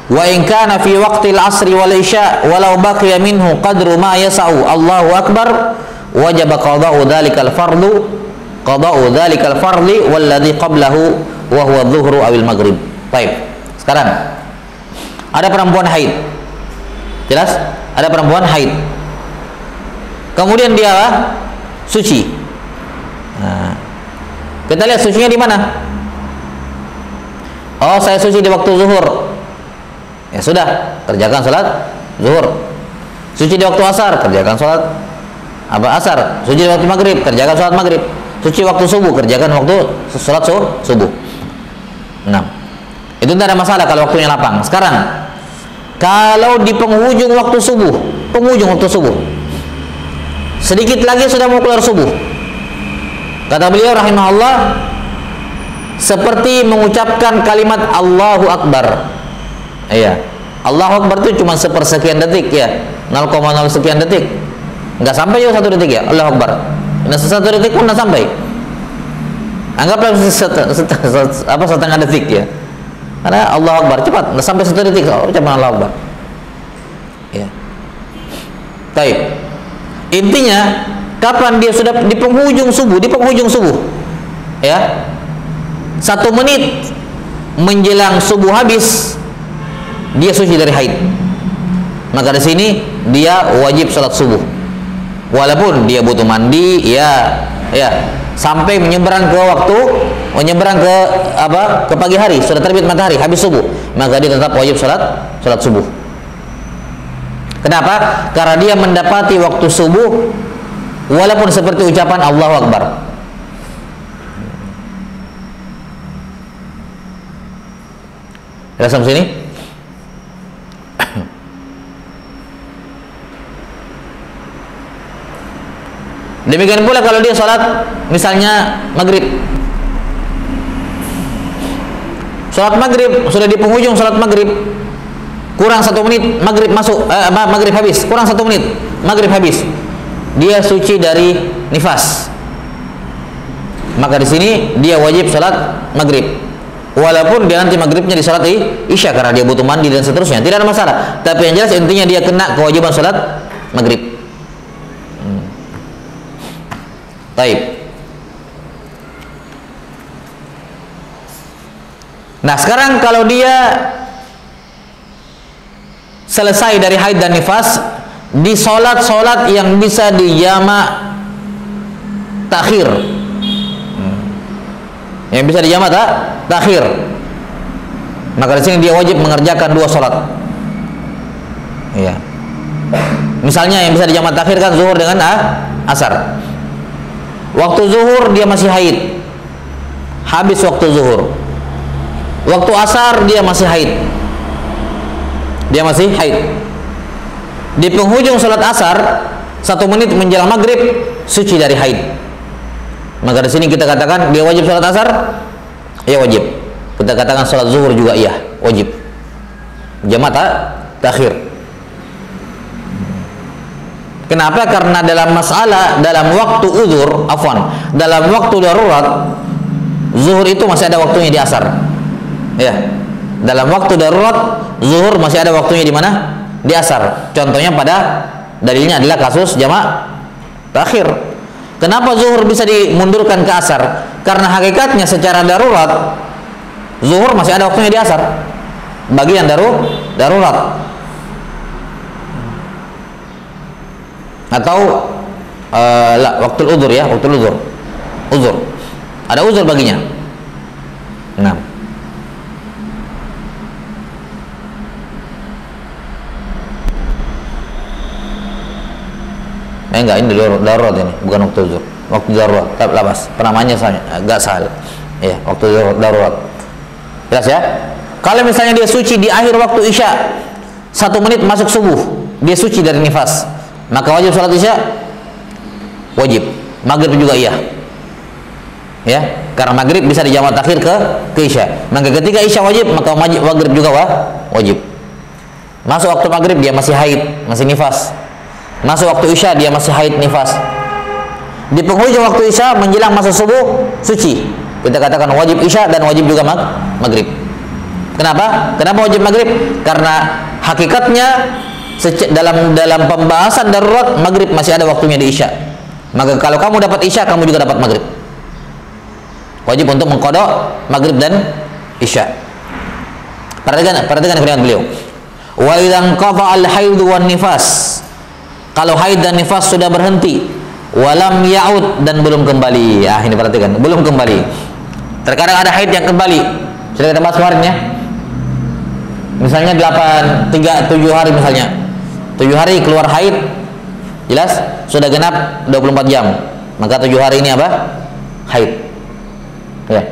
Wa in kana fi waqtil asri wal isya walau baqiya minhu qadru ma yas'u Allahu akbar wajib qada'u dzalikal fardu qada'u dzalikal fardi walladzi qablahu wa huwa adh-dhuhru awil maghrib. Baik. Sekarang ada perempuan haid. Jelas? Ada perempuan haid. Kemudian dia suci. Nah, kita lihat sucinya di mana? Oh, saya suci di waktu zuhur. Ya sudah, kerjakan salat zuhur. Suci di waktu asar, kerjakan salat asar. Suci di waktu maghrib, kerjakan salat maghrib. Suci waktu subuh, kerjakan waktu salat subuh. Nah, itu tidak ada masalah kalau waktunya lapang. Sekarang kalau di penghujung waktu subuh, sedikit lagi sudah mau keluar subuh, kata beliau rahimahullah, seperti mengucapkan kalimat Allahu Akbar. Iya, Allahu Akbar itu cuma sepersekian detik ya, 0,0 sekian detik, nggak sampai juga 1 detik ya, Allahu Akbar. Nah, 1 detik pun nggak sampai. Anggaplah setengah detik ya. Karena Allah Akbar cepat, sampai 1 detik ucapan Allah Akbar. Ya. Baik. Intinya kapan dia sudah di penghujung subuh, ya, 1 menit menjelang subuh habis, dia suci dari haid. Maka di sini dia wajib sholat subuh, walaupun dia butuh mandi, ya, sampai menyeberang ke pagi hari, sudah terbit matahari, habis subuh, maka dia tetap wajib sholat subuh. Kenapa? Karena dia mendapati waktu subuh walaupun seperti ucapan Allahu Akbar. Jelas sampai sini? Demikian pula kalau dia sholat misalnya maghrib. Sholat maghrib, sudah di penghujung sholat maghrib, kurang 1 menit maghrib masuk, maghrib habis, kurang 1 menit maghrib habis, dia suci dari nifas. Maka di sini dia wajib sholat maghrib, walaupun dia nanti maghribnya di sholat isya karena dia butuh mandi dan seterusnya, tidak ada masalah. Tapi yang jelas intinya dia kena kewajiban sholat maghrib. Baik. Nah sekarang kalau dia selesai dari haid dan nifas, di sholat yang bisa dijamak takhir, yang bisa dijamak takhir, maka di sini dia wajib mengerjakan 2 sholat. Iya. Misalnya yang bisa dijamak takhir kan zuhur dengan asar. Waktu zuhur dia masih haid, habis waktu zuhur. Waktu asar dia masih haid, di penghujung sholat asar 1 menit menjelang maghrib suci dari haid. Maka di sini kita katakan dia wajib sholat asar, ya wajib. Kita katakan sholat zuhur juga iya wajib, jamak takhir. Kenapa? Karena dalam waktu uzur, dalam waktu darurat, zuhur itu masih ada waktunya di asar. Ya, dalam waktu darurat zuhur masih ada waktunya di mana? Di asar. Contohnya dalilnya adalah kasus jamak takhir. Kenapa zuhur bisa dimundurkan ke asar? Karena hakikatnya secara darurat zuhur masih ada waktunya di asar. Bagian darurat. Atau waktu uzur, ya, waktu uzur. Ada uzur baginya. Nah. Enggak, ini darurat ini, bukan waktu uzur. Waktu darurat, labas. Penamanya agak salah. Ya, waktu darurat. Jelas ya? Kalau misalnya dia suci di akhir waktu isya, 1 menit masuk subuh, dia suci dari nifas, maka wajib sholat isya, wajib. Maghrib juga iya, ya, karena maghrib bisa dijamak takhir ke isya. Maka ketika isya wajib, maka maghrib juga wajib. Masuk waktu maghrib dia masih haid, masih nifas. Masuk waktu isya dia masih haid nifas. Di penghujung waktu isya menjelang masa subuh suci. Kita katakan wajib isya dan wajib juga maghrib. Kenapa? Kenapa wajib maghrib? Karena hakikatnya dalam pembahasan darurat maghrib masih ada waktunya di isya. Maka kalau kamu dapat isya, kamu juga dapat maghrib. Wajib untuk mengqada maghrib dan isya. Perhatikan firman beliau. Wa idzan qada al-haid wan nifas. Kalau haid dan nifas sudah berhenti, walam ya'ud, dan belum kembali. Ini perhatikan, belum kembali. Terkadang ada haid yang kembali. Sudah kita bahas kemarin ya. Misalnya 7 hari misalnya. 7 hari keluar haid, jelas sudah genap 24 jam. Maka 7 hari ini apa? Haid. Ya.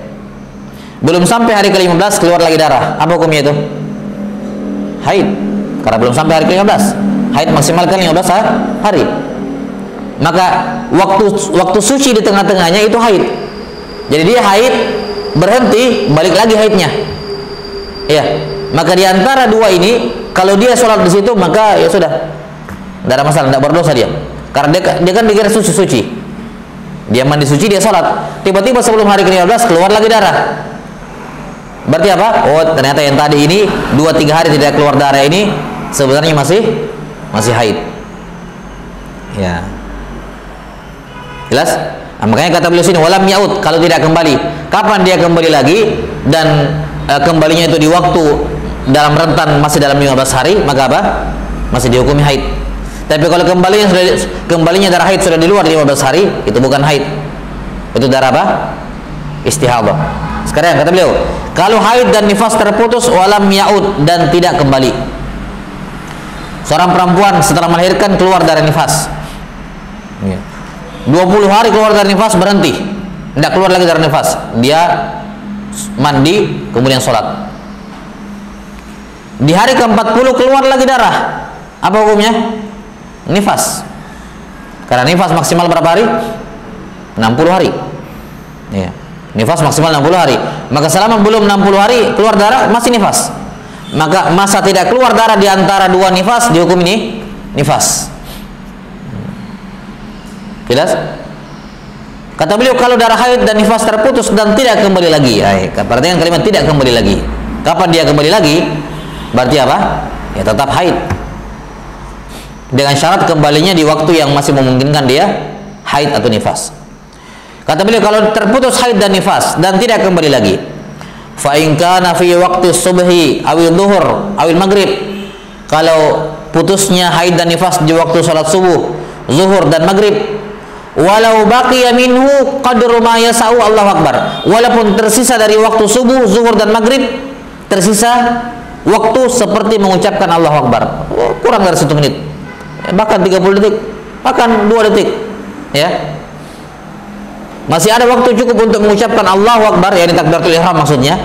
Belum sampai hari ke-15 keluar lagi darah. Apa hukumnya itu? Haid. Karena belum sampai hari ke-15. Haid maksimalkan 15 hari. Maka waktu suci di tengah-tengahnya itu haid. Jadi dia haid, berhenti, balik lagi haidnya. Ya. Maka di antara 2 ini, kalau dia sholat di situ, maka ya sudah, tidak ada masalah, tidak berdosa dia. Karena dia kan dikira suci. Dia mandi suci, dia sholat. Tiba-tiba sebelum hari ke-15 keluar lagi darah. Berarti apa? Oh, ternyata yang tadi ini 2-3 hari tidak keluar darah ini sebenarnya masih haid. Ya. Jelas? Nah, makanya kata beliau sini walam yaud, kalau tidak kembali. Kapan dia kembali lagi? Dan kembalinya itu di waktu dalam rentan masih dalam 15 hari, maka apa? Masih dihukumi haid. Tapi kalau kembalinya darah haid sudah di luar 15 hari, itu bukan haid. Itu darah apa? Istihadah. Sekarang kata beliau, kalau haid dan nifas terputus walam yaud dan tidak kembali. Seorang perempuan setelah melahirkan keluar darah nifas. 20 hari keluar darah nifas berhenti. Tidak keluar lagi darah nifas. Dia mandi kemudian sholat. Di hari ke-40 keluar lagi darah. Apa hukumnya? Nifas. Karena nifas maksimal berapa hari? 60 hari. Ya. Nifas maksimal 60 hari. Maka selama belum 60 hari keluar darah masih nifas. Maka masa tidak keluar darah di antara dua nifas dihukum ini nifas. Jelas? Kata beliau kalau darah haid dan nifas terputus dan tidak kembali lagi. Perhatikan kalimat tidak kembali lagi. Kapan dia kembali lagi? Berarti apa? Ya tetap haid. Dengan syarat kembalinya di waktu yang masih memungkinkan dia haid atau nifas. Kata beliau kalau terputus haid dan nifas dan tidak kembali lagi, fa in kana fi waqti subhi awil dhuhur awil maghrib, kalau putusnya haid dan nifas di waktu salat subuh, zuhur dan maghrib, walau baqiya minhu qadru ma yasau Allahu akbar, walaupun tersisa dari waktu subuh, zuhur dan maghrib tersisa waktu seperti mengucapkan Allahu akbar, kurang dari 1 menit, bahkan 30 detik, bahkan 2 detik, ya. Masih ada waktu cukup untuk mengucapkan Allahu Akbar, yakni takbiratul ihram maksudnya.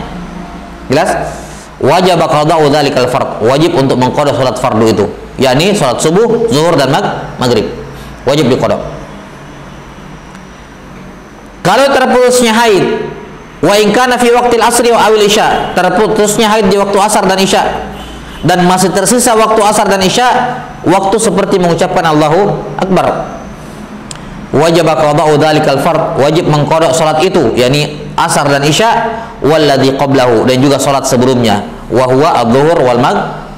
Jelas? Wajib qada'u dzalikal fard. Wajib untuk mengqada salat fardu itu, yakni salat subuh, zuhur dan maghrib. Wajib diqada. Kalau terputusnya haid, wa in kana fi waqtil asri wa awil isya, terputusnya haid di waktu asar dan isya dan masih tersisa waktu asar dan isya, waktu seperti mengucapkan Allahu Akbar, wajib qada'u dzalikal fard, wajib mengqada salat itu, yakni asar dan isya, walladzi qablahu, dan juga salat sebelumnya, wa huwa adz-dzuhur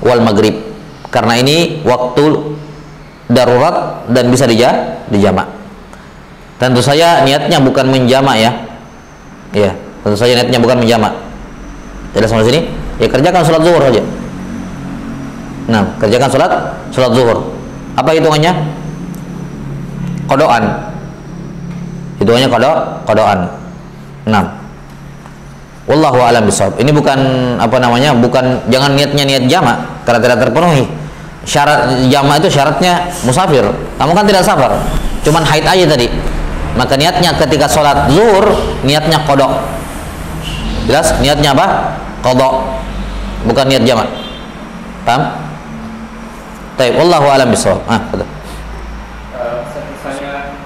wal maghrib, karena ini waktu darurat dan bisa dijamak. Tentu saja niatnya bukan menjamak, ya. Ya, tentu saja niatnya bukan menjamak. Jelas sampai sini? Ya kerjakan salat zuhur saja. Nah, kerjakan salat zuhur. Apa hitungannya? Kodoan. Hitungannya kodoan. 6. Wallahu a'lam bishawab. Ini bukan apa namanya? Bukan, jangan niatnya niat jamak karena tidak terpenuhi. Syarat jamak itu syaratnya musafir. Kamu kan tidak safar, cuman haid aja tadi. Maka niatnya ketika sholat zuhur niatnya kodok. Jelas? Niatnya apa? Kodok, bukan niat jamak. Paham? Baik, wallahu a'lam bishawab. Betul. Misalnya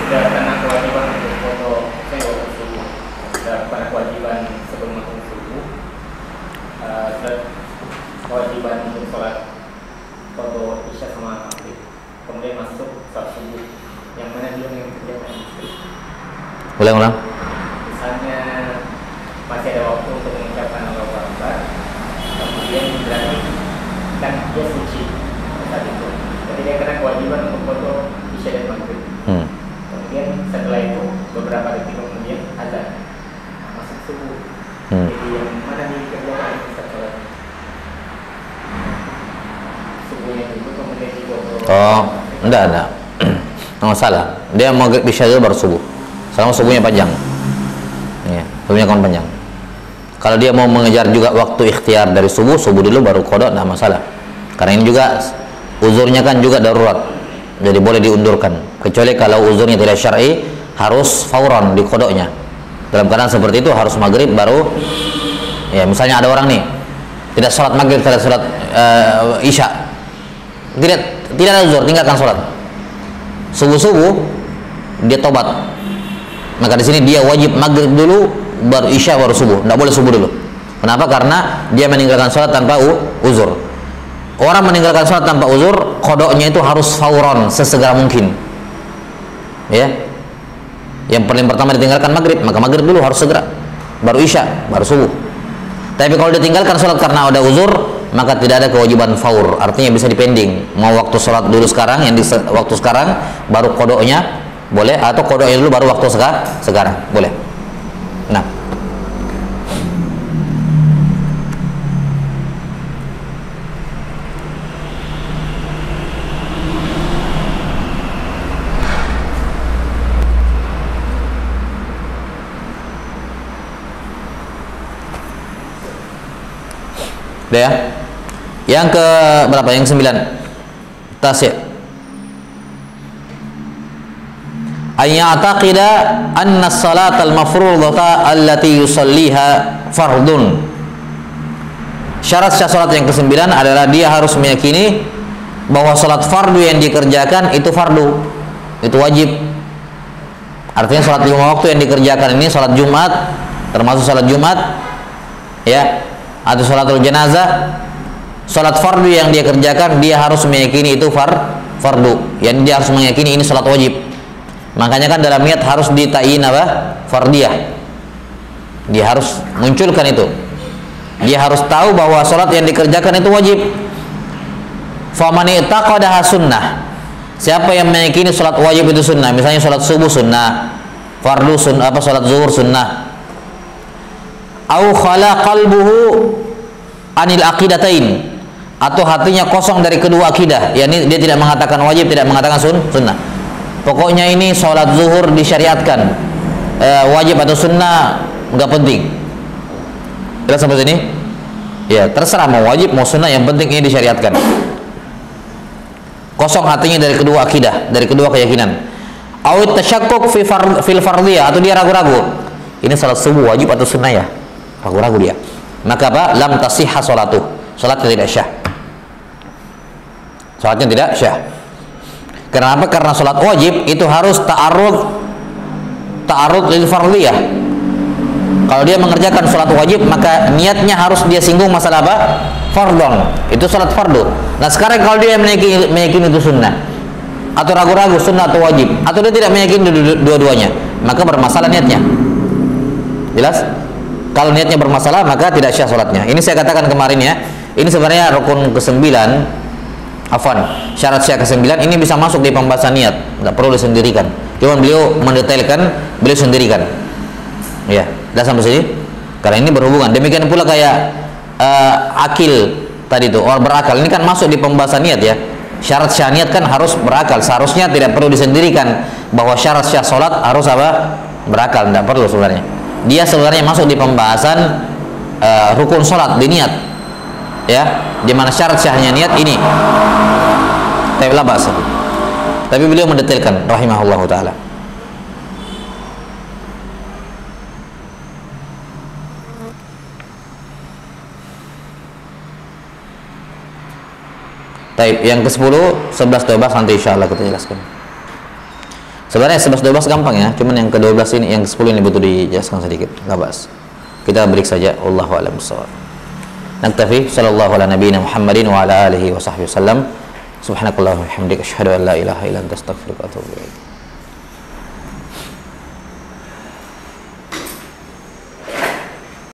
sudah kena kewajiban untuk foto waktu subuh, sudah kena kewajiban sebelum masuk subuh, dan kewajiban untuk sholat foto isya sama maghrib, kemudian masuk sholat subuh, yang mana dia yang kerjakan istri. Ulang. Misalnya masih ada waktu untuk mengucapkan Allahu Akbar, kemudian berarti kan dia suci saat itu. Jadi dia kena kewajiban untuk foto isya dan maghrib. Kemudian setelah itu beberapa detik kemudian azan, masuk subuh. Jadi yang mana dikerjakan saat sholat subuhnya itu kemudian difoto. Oh, enggak. Nggak salah. Dia maghrib isya dulu baru subuh. Selama subuhnya panjang. Ya, subuhnya kan panjang. Kalau dia mau mengejar juga waktu ikhtiar dari subuh dulu baru qada, enggak masalah. Karena ini juga uzurnya kan juga darurat, jadi boleh diundurkan, kecuali kalau uzurnya tidak syar'i harus fauran di qadanya. Dalam keadaan seperti itu harus maghrib baru, ya misalnya ada orang nih tidak sholat maghrib, tidak sholat isya, tidak ada uzur, tinggalkan sholat, subuh dia tobat, maka di sini dia wajib maghrib dulu baru isya baru subuh, tidak boleh subuh dulu. Kenapa? Karena dia meninggalkan sholat tanpa uzur. Orang meninggalkan sholat tanpa uzur, kodoknya itu harus fauron, sesegera mungkin. Ya, yang paling pertama ditinggalkan maghrib, maka maghrib dulu harus segera. baru isya, baru subuh. Tapi kalau ditinggalkan sholat karena ada uzur, maka tidak ada kewajiban faur, artinya bisa dipending. Mau waktu sholat dulu sekarang, yang di waktu sekarang baru kodoknya boleh, atau kodoknya dulu baru waktu sekarang boleh. Nah, udah ya. Yang ke berapa? Yang 9. Tasya. Ayya'taqida anna as-salata al-mafrudata allati yusalliha fardun. Syarat salat yang ke-9 adalah dia harus meyakini bahwa salat fardu yang dikerjakan itu fardu, itu wajib. Artinya salat 5 waktu yang dikerjakan ini salat Jumat, termasuk salat Jumat ya, atau salatul jenazah, salat fardu yang dia kerjakan, dia harus meyakini itu fardu, yang dia harus meyakini ini salat wajib. Makanya kan dalam niat harus ditain apa? Fardiyah. Dia harus munculkan itu. Dia harus tahu bahwa salat yang dikerjakan itu wajib. Faman i'taqadaha sunnah. Siapa yang meyakini salat wajib itu sunnah, misalnya salat subuh sunnah, fardu sunnah, apa salat zuhur sunnah. Au khala qalbuhu anil aqidatain, atau hatinya kosong dari kedua akidah, yakni dia tidak mengatakan wajib, tidak mengatakan sunnah. Pokoknya ini sholat zuhur disyariatkan, wajib atau sunnah nggak penting. Jelas sampai sini? Ya, terserah mau wajib mau sunnah, yang penting ini disyariatkan. Kosong hatinya dari kedua akidah, dari kedua keyakinan. Au tasyakkuk fil fardiyah, atau dia ragu-ragu, ini sholat subuh wajib atau sunnah ya? Ragu-ragu dia, maka apa? Lam tasihha sholatuh, sholatnya tidak syah, sholatnya tidak syah. Kenapa? Karena sholat wajib itu harus ta'arud lil fardiyah. Kalau dia mengerjakan sholat wajib, maka niatnya harus dia singgung masalah apa? Fardhon, itu sholat fardu. Nah sekarang kalau dia meyakini itu sunnah, atau ragu-ragu sunnah atau wajib, atau dia tidak meyakini dua-duanya, maka bermasalah niatnya. Jelas? Kalau niatnya bermasalah, maka tidak syah sholatnya. Ini saya katakan kemarin ya, ini sebenarnya rukun ke-9, syarat syah ke-9 ini bisa masuk di pembahasan niat, nggak perlu disendirikan. Cuma beliau mendetailkan, beliau sendirikan. Ya, dah sampai sini. Karena ini berhubungan. Demikian pula kayak akil tadi itu, orang berakal. Ini kan masuk di pembahasan niat ya. Syarat syah niat kan harus berakal. Seharusnya tidak perlu disendirikan bahwa syarat syah sholat harus apa? Berakal, tidak perlu sebenarnya. Dia sebenarnya masuk di pembahasan rukun sholat di niat ya, di mana syarat syahnya niat ini tapi beliau mendetailkan rahimahullah ta'ala. Yang ke-10, 11, 12 nanti insyaallah kita jelaskan. Sebenarnya 11-12 gampang ya, cuman yang ke-12 ini, yang ke-10 ini butuh dijelaskan sedikit, nggak bahas. Kita break saja, wallahu a'lam bishawab. Naktafi, sallallahu ala nabiyina Muhammadin wa ala alihi wa sahbihi wasallam. Subhanakallahumma wa bihamdika asyhadu an la ilaha illa anta astaghfiruka wa atubu ilaik.